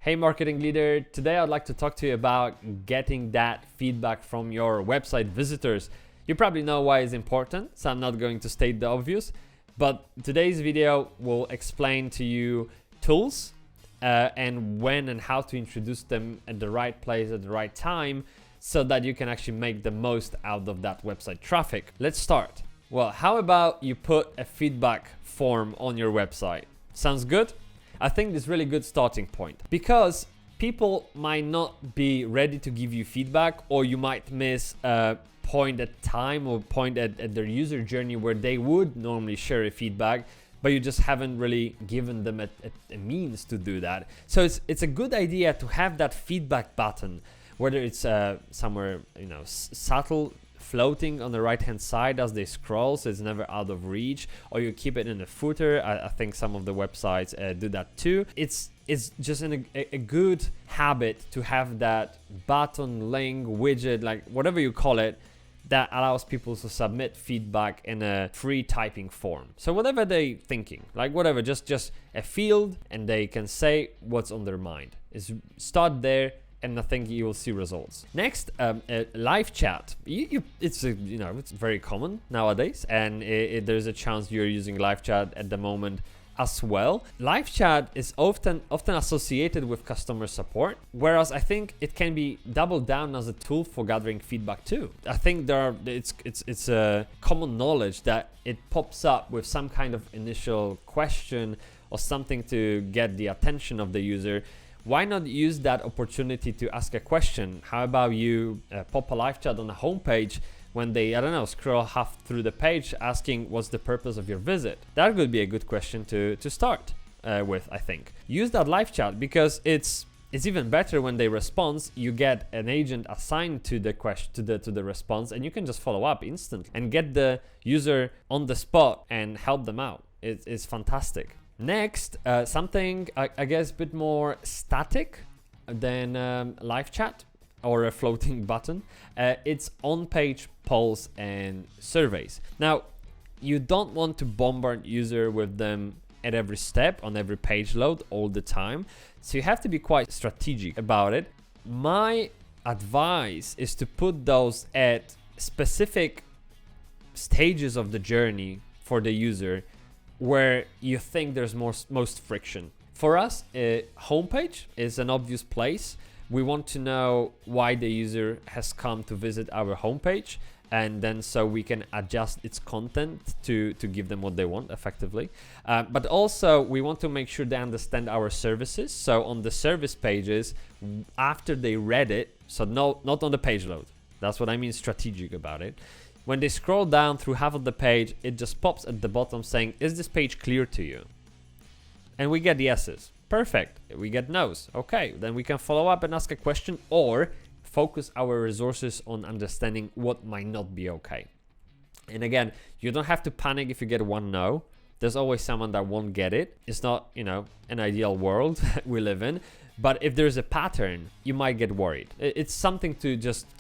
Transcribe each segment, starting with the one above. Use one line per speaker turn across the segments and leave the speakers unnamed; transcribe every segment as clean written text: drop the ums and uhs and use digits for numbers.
Hey marketing leader, today I'd like to talk to you about getting that feedback from your website visitors. You probably know why it's important, so I'm not going to state the obvious, but today's video will explain to you tools and when and how to introduce them at the right place at the right time so that you can actually make the most out of that website traffic. Let's start. Well, how about you put a feedback form on your website? Sounds good? I think this is a really good starting point because people might not be ready to give you feedback, or you might miss a point at time or point at their user journey where they would normally share a feedback, but you just haven't really given them a means to do that. So it's a good idea to have that feedback button, whether it's somewhere subtle, floating on the right hand side as they scroll, so it's never out of reach, or you keep it in the footer. I think some of the websites do that too. It's just a good habit to have that button, link, widget, like whatever you call it, that allows people to submit feedback in a free typing form. So whatever they thinking, like whatever, just a field, and they can say what's on their mind. Start there, and I think you will see results. Next, live chat. It's very common nowadays, and there's a chance you're using live chat at the moment as well. Live chat is often associated with customer support, whereas I think it can be doubled down as a tool for gathering feedback too. I think it's a common knowledge that it pops up with some kind of initial question or something to get the attention of the user. Why not use that opportunity to ask a question? How about you pop a live chat on the homepage when they, scroll half through the page asking what's the purpose of your visit? That would be a good question to start with, I think. Use that live chat because it's even better when they respond. You get an agent assigned to the question, to the response, and you can just follow up instantly and get the user on the spot and help them out. It's fantastic. Next, something I guess a bit more static than live chat or a floating button. It's on-page polls and surveys. Now, you don't want to bombard user with them at every step on every page load all the time, so you have to be quite strategic about it. My advice is to put those at specific stages of the journey for the user where you think there's most friction. For us, homepage is an obvious place. We want to know why the user has come to visit our homepage, and then so we can adjust its content to give them what they want effectively. But also we want to make sure they understand our services. So on the service pages, after they read it, so not on the page load. That's what I mean strategic about it. When they scroll down through half of the page, it just pops at the bottom saying, is this page clear to you? And we get yeses. Perfect. We get no's. Okay, then we can follow up and ask a question or focus our resources on understanding what might not be okay. And again, you don't have to panic if you get one no. There's always someone that won't get it. It's not, an ideal world we live in. But if there's a pattern, you might get worried. It's something to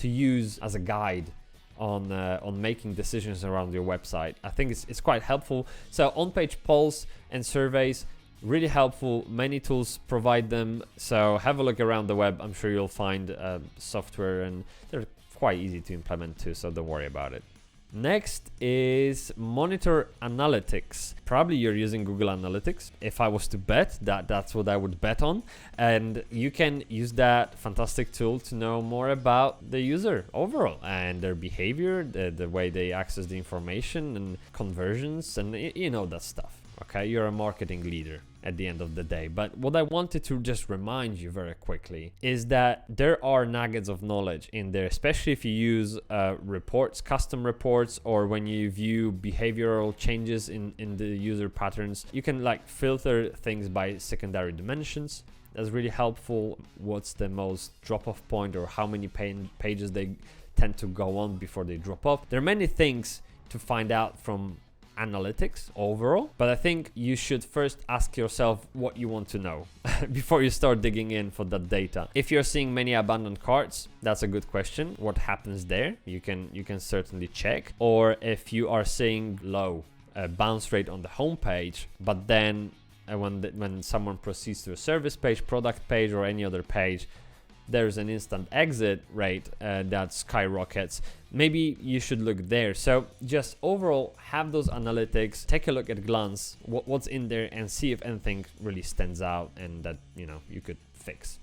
use as a guide on making decisions around your website. I think it's quite helpful. So on-page polls and surveys, really helpful. Many tools provide them. So have a look around the web. I'm sure you'll find software, and they're quite easy to implement too, so don't worry about it. Next is monitor analytics. Probably you're using Google Analytics. If I was to bet, that's what I would bet on. And you can use that fantastic tool to know more about the user overall and their behavior, the way they access the information and conversions, and that stuff. Okay, you're a marketing leader at the end of the day. But what I wanted to just remind you very quickly is that there are nuggets of knowledge in there, especially if you use reports, custom reports, or when you view behavioral changes in the user patterns. You can filter things by secondary dimensions. That's really helpful. What's the most drop-off point, or how many pages they tend to go on before they drop off. There are many things to find out from analytics overall, but I think you should first ask yourself what you want to know before you start digging in for that data. If you're seeing many abandoned carts, that's a good question. What happens there? You can certainly check. Or if you are seeing low bounce rate on the homepage, but then when someone proceeds to a service page, product page, or any other page, there's an instant exit rate that skyrockets. Maybe you should look there. So just overall have those analytics, take a look at glance what's in there, and see if anything really stands out and that you could fix.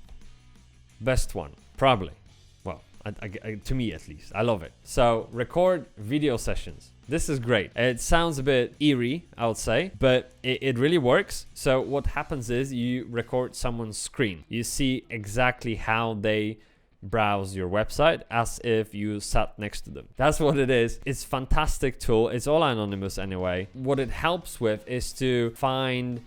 Best one, probably, well, to me at least, I love it. So record video sessions. This is great. It sounds a bit eerie, I would say, but it really works. So what happens is you record someone's screen. You see exactly how they browse your website as if you sat next to them. That's what it is. It's a fantastic tool. It's all anonymous anyway. What it helps with is to find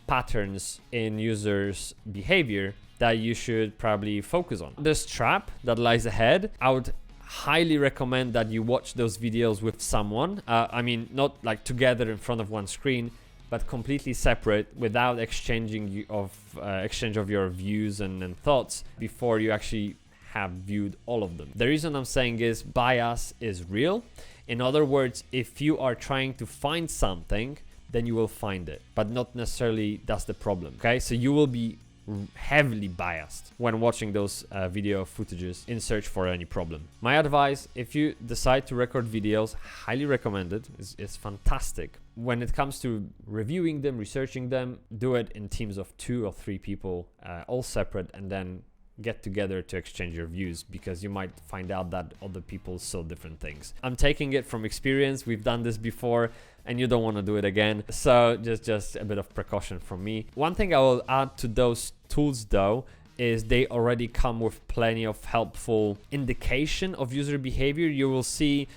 patterns in users' behavior that you should probably focus on. This trap that lies ahead, I would highly recommend that you watch those videos with someone. I mean, not like together in front of one screen, but completely separate, without exchange of your views and thoughts before you actually have viewed all of them. The reason I'm saying is bias is real. In other words, if you are trying to find something, then you will find it, but not necessarily that's the problem. Okay, so you will be heavily biased when watching those video footages in search for any problem. My advice, if you decide to record videos, highly recommend it. It's fantastic. When it comes to reviewing them, researching them, do it in teams of 2 or 3 people, all separate, and then get together to exchange your views, because you might find out that other people saw different things. I'm taking it from experience. We've done this before and you don't want to do it again. So just a bit of precaution from me. One thing I will add to those tools though is they already come with plenty of helpful indication of user behavior. You will see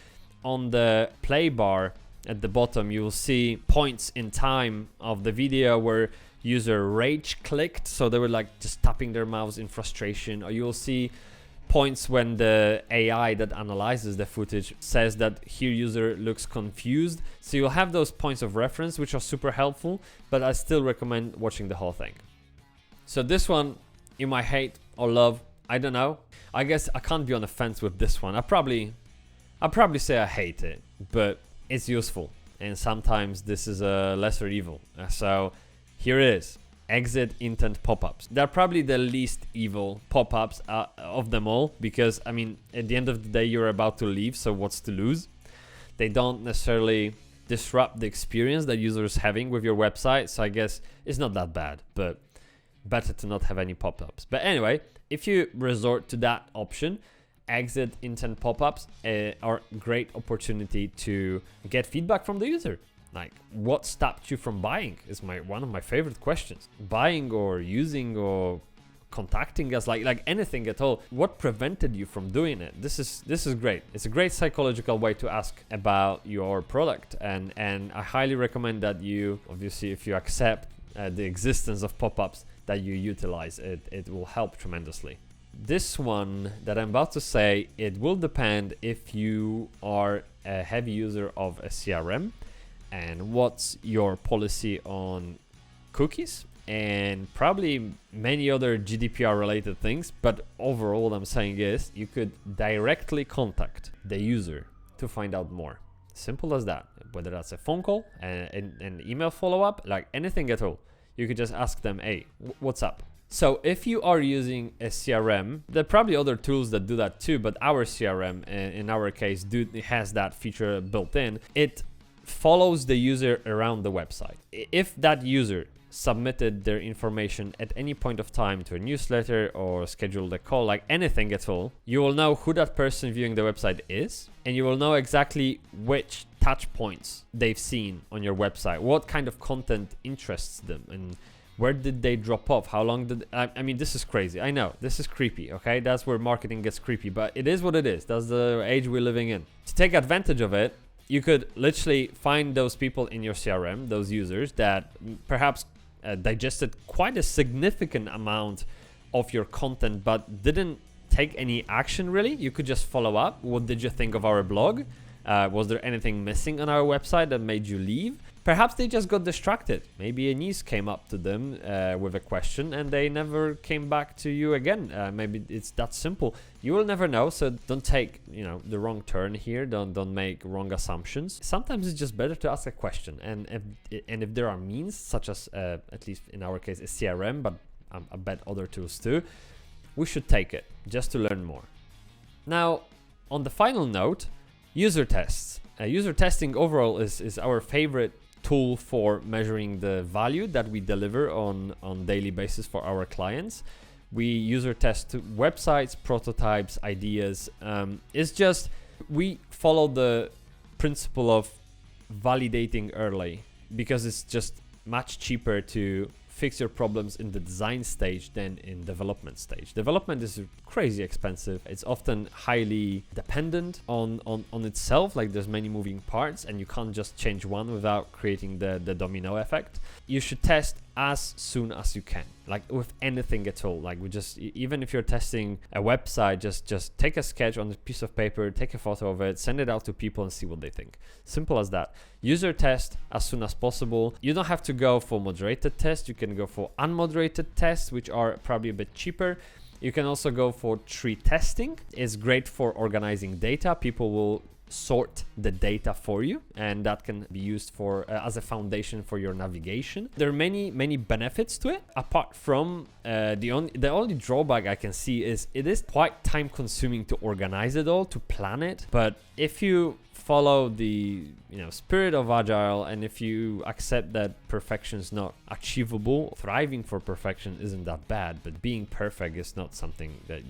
on the play bar at the bottom, you will see points in time of the video where user rage clicked, so they were like just tapping their mouse in frustration, or you'll see points when the AI that analyzes the footage says that here user looks confused. So you'll have those points of reference, which are super helpful, but I still recommend watching the whole thing. So this one you might hate or love, I don't know. I guess I can't be on the fence with this one. I'll probably say I hate it, but it's useful, and sometimes this is a lesser evil. So here it is, exit intent pop-ups. They're probably the least evil pop-ups of them all, because I mean, at the end of the day, you're about to leave, so what's to lose? They don't necessarily disrupt the experience that users having with your website, so I guess it's not that bad, but better to not have any pop-ups. But anyway, if you resort to that option, exit intent pop-ups are a great opportunity to get feedback from the user. Like, what stopped you from buying is one of my favorite questions. Buying or using or contacting us, like anything at all. What prevented you from doing it? This is great. It's a great psychological way to ask about your product, and I highly recommend that you, obviously, if you accept the existence of pop-ups, that you utilize it. It will help tremendously. This one that I'm about to say, it will depend if you are a heavy user of a CRM, and what's your policy on cookies, and probably many other GDPR related things. But overall, what I'm saying is you could directly contact the user to find out more. Simple as that. Whether that's a phone call, an email follow-up, like anything at all. You could just ask them, hey, what's up? So if you are using a CRM, there are probably other tools that do that too, but our CRM, in our case, has that feature built in. It follows the user around the website. If that user submitted their information at any point of time to a newsletter or scheduled a call, like anything at all, you will know who that person viewing the website is, and you will know exactly which touch points they've seen on your website, what kind of content interests them, and where did they drop off, how long did I mean, this is crazy. I know this is creepy, okay? That's where marketing gets creepy, but it is what it is. That's the age we're living in. To take advantage of it, you could literally find those people in your CRM, those users that perhaps digested quite a significant amount of your content but didn't take any action really. You could just follow up. What did you think of our blog? Was there anything missing on our website that made you leave? Perhaps they just got distracted. Maybe a niece came up to them with a question and they never came back to you again. Maybe it's that simple. You will never know, so don't take, the wrong turn here. Don't make wrong assumptions. Sometimes it's just better to ask a question, and if there are means, such as at least in our case a CRM, but I bet other tools too, we should take it just to learn more. Now, on the final note, user tests. User testing overall is our favorite tool for measuring the value that we deliver on daily basis for our clients. We user test websites, prototypes, ideas. It's just we follow the principle of validating early, because it's just much cheaper to fix your problems in the design stage than in development stage. Development is crazy expensive. It's often highly dependent on itself. Like, there's many moving parts and you can't just change one without creating the domino effect. You should test as soon as you can, like with anything at all. Like, even if you're testing a website, just take a sketch on a piece of paper, take a photo of it, send it out to people and see what they think. Simple as that. User test as soon as possible. You don't have to go for moderated tests. You can go for unmoderated tests, which are probably a bit cheaper. You can also go for tree testing. It's great for organizing data. People will sort the data for you, and that can be used for as a foundation for your navigation. There are many benefits to it, apart from the only drawback I can see is it is quite time consuming to organize it all, to plan it. But if you follow the spirit of agile, and if you accept that perfection is not achievable, thriving for perfection isn't that bad, but being perfect is not something that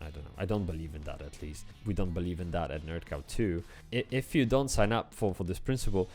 I don't know. I don't believe in that, at least. We don't believe in that at NerdCow too. If you don't sign up for this principle,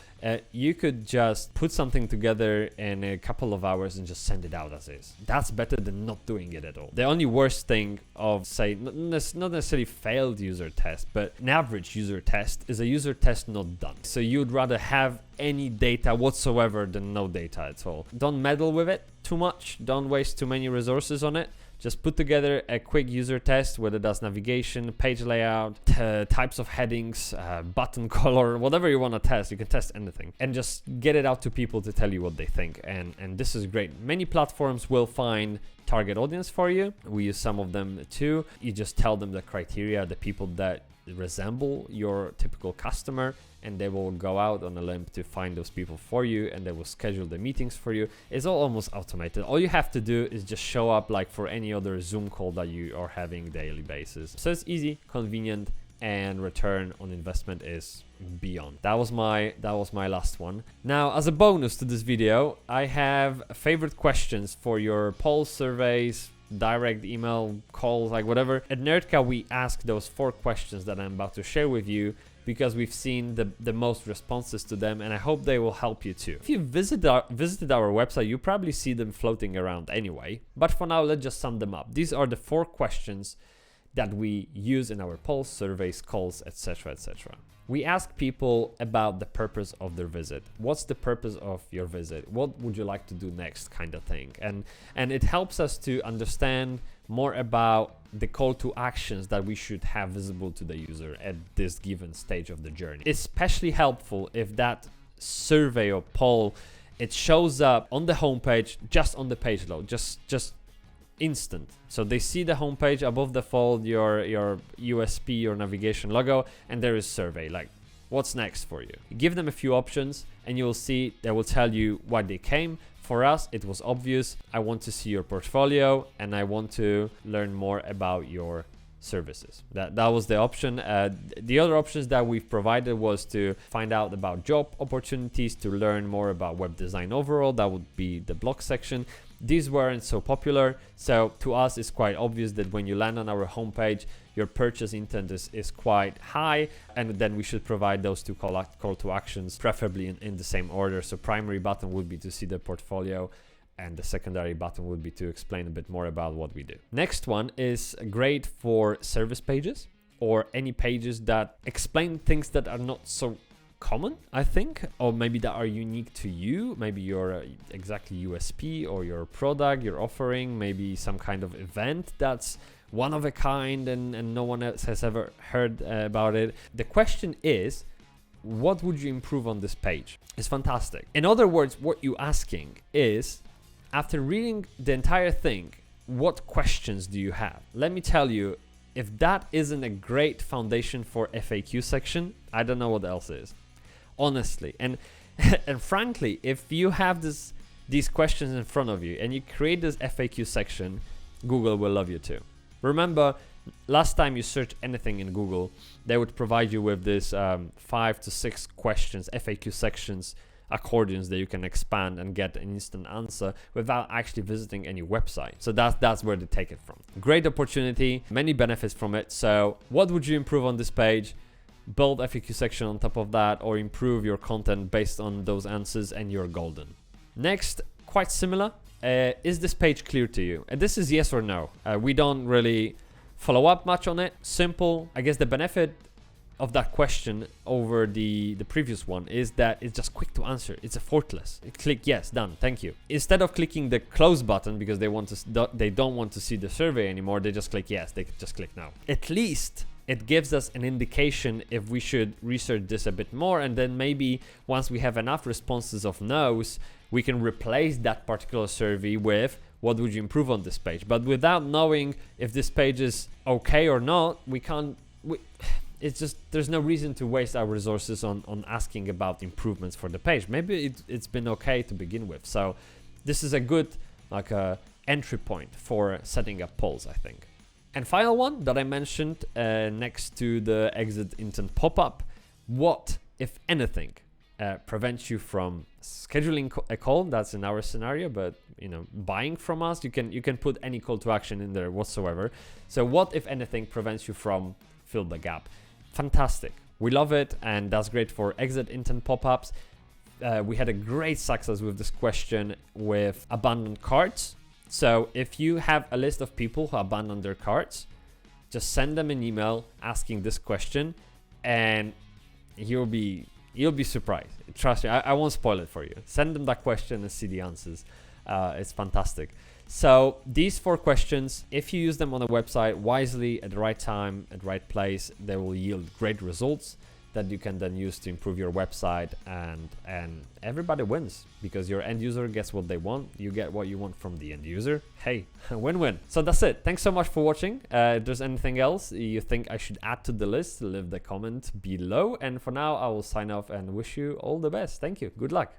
you could just put something together in a couple of hours and just send it out as is. That's better than not doing it at all. The only worst thing of, say, not necessarily failed user test, but an average user test is a user test not done. So you'd rather have any data whatsoever than no data at all. Don't meddle with it too much. Don't waste too many resources on it. Just put together a quick user test, whether that's navigation, page layout, types of headings, button color, whatever you want to test. You can test anything, and just get it out to people to tell you what they think. And this is great. Many platforms will find target audience for you. We use some of them too. You just tell them the criteria, the people that resemble your typical customer, and they will go out on a limb to find those people for you, and they will schedule the meetings for you. It's all almost automated. All you have to do is just show up like for any other Zoom call that you are having daily basis. So it's easy, convenient, and return on investment is beyond. That was my last one. Now, as a bonus to this video, I have favorite questions for your polls, surveys, direct email, calls, like whatever. At NerdCow, we ask those 4 questions that I'm about to share with you, because we've seen the most responses to them, and I hope they will help you too. If you visited our website, you probably see them floating around anyway, but for now, let's just sum them up. These are the 4 questions that we use in our polls, surveys, calls, etc., etc. We ask people about the purpose of their visit. What's the purpose of your visit? What would you like to do next, kind of thing. And it helps us to understand more about the call to actions that we should have visible to the user at this given stage of the journey. Especially helpful if that survey or poll, it shows up on the homepage, just on the page load, just instant. So they see the homepage above the fold, your USP, your navigation logo, and there is survey, like what's next for you. You give them a few options and you'll see they will tell you why they came. For us, it was obvious. I want to see your portfolio and I want to learn more about your services. That was the option. The other options that we've provided was to find out about job opportunities, to learn more about web design overall. That would be the blog section. These weren't so popular, so to us it's quite obvious that when you land on our homepage, your purchase intent is quite high, and then we should provide those 2 call to actions, preferably in the same order. So primary button would be to see the portfolio, and the secondary button would be to explain a bit more about what we do. Next one is great for service pages, or any pages that explain things that are not so common, I think, or maybe that are unique to you. Maybe your exactly USP or your product you're offering, maybe some kind of event that's one of a kind and no one else has ever heard about it. The question is, what would you improve on this page? It's fantastic. In other words, what you're asking is, after reading the entire thing, what questions do you have? Let me tell you, if that isn't a great foundation for FAQ section, I don't know what else is, honestly. And and frankly, if you have these questions in front of you and you create this FAQ section, Google will love you too. Remember, last time you search anything in Google, they would provide you with this 5 to 6 questions, FAQ sections, accordions that you can expand and get an instant answer without actually visiting any website. So that's where they take it from. Great opportunity, many benefits from it. So what would you improve on this page? Build FAQ section on top of that, or improve your content based on those answers, and you're golden. Next, quite similar, is this page clear to you? And this is yes or no. We don't really follow up much on it. Simple. I guess the benefit of that question over the previous one is that it's just quick to answer. It's effortless. You click yes, done, thank you. Instead of clicking the close button because they don't want to see the survey anymore, they just click yes, they just click no. At least it gives us an indication if we should research this a bit more, and then maybe once we have enough responses of no's, we can replace that particular survey with what would you improve on this page. But without knowing if this page is okay or not, it's just, there's no reason to waste our resources on asking about improvements for the page. Maybe it's been okay to begin with. So this is a good entry point for setting up polls, I think. And final one that I mentioned next to the exit intent pop-up, what, if anything, prevents you from scheduling a call? That's in our scenario, but buying from us, you can put any call to action in there whatsoever. So what, if anything, prevents you from fill the gap? Fantastic. We love it, and that's great for exit intent pop-ups. We had a great success with this question with abandoned carts. So if you have a list of people who abandon their carts, just send them an email asking this question, and you'll be surprised. Trust me, I won't spoil it for you. Send them that question and see the answers. It's fantastic. So these 4 questions, if you use them on a website wisely at the right time, at the right place, they will yield great results that you can then use to improve your website, and everybody wins because your end user gets what they want, you get what you want from the end user. Hey, win-win. So that's it. Thanks so much for watching. If there's anything else you think I should add to the list, leave the comment below. And for now, I will sign off and wish you all the best. Thank you. Good luck.